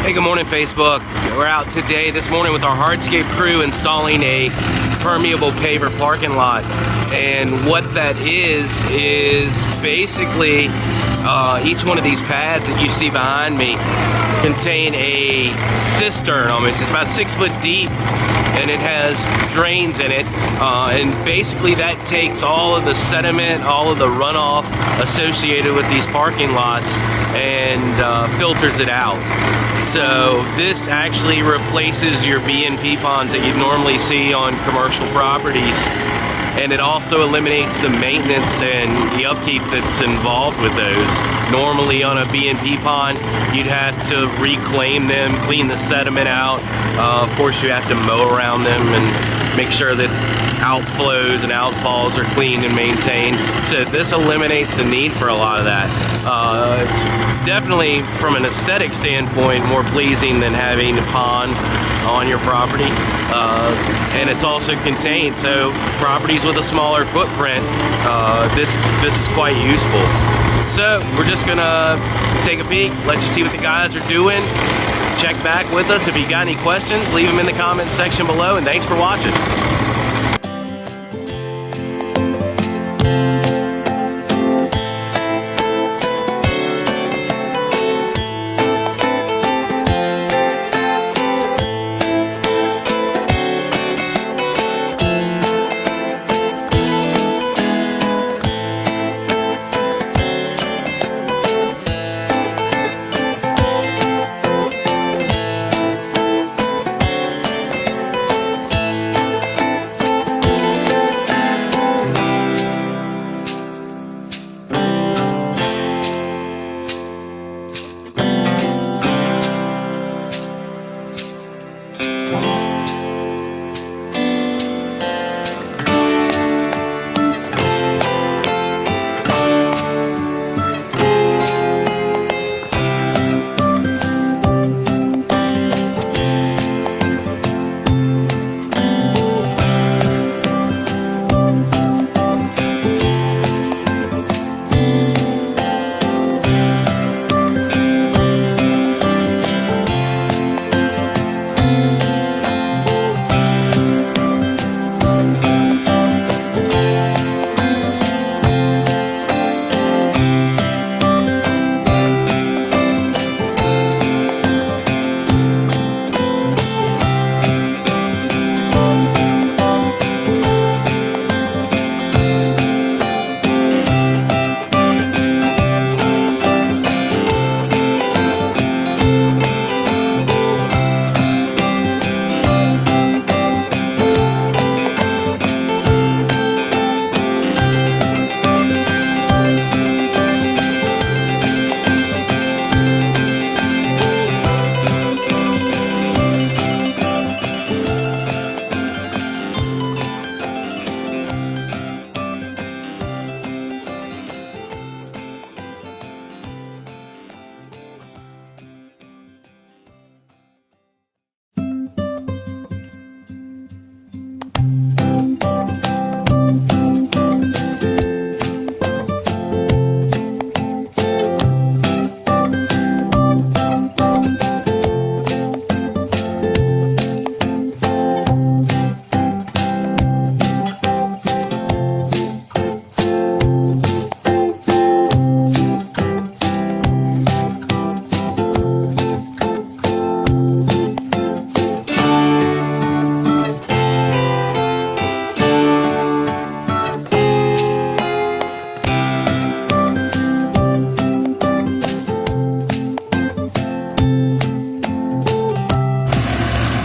Hey, good morning, Facebook. We're out today, this morning, with our hardscape crew installing a permeable paver parking lot. And what that is basically each one of these pads that you see behind me contain a cistern almost. It's about 6 foot deep, and it has drains in it. And basically that takes all of the sediment, all of the runoff associated with these parking lots and filters it out. So this actually replaces your B&P ponds that you'd normally see on commercial properties, and it also eliminates the maintenance and the upkeep that's involved with those. Normally on a B&P pond, you'd have to reclaim them, clean the sediment out. Of course, you have to mow around them and make sure that outflows and outfalls are cleaned and maintained. So this eliminates the need for a lot of that. It's definitely, from an aesthetic standpoint, more pleasing than having a pond on your property. And it's also contained, so properties with a smaller footprint, this is quite useful. So we're just gonna take a peek, let you see what the guys are doing. Check back with us. If you got any questions, leave them in the comments section below, and thanks for watching.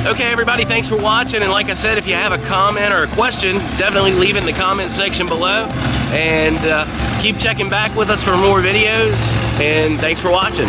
Okay, everybody, thanks for watching. And like I said, if you have a comment or a question, definitely leave it in the comment section below. And keep checking back with us for more videos. And thanks for watching.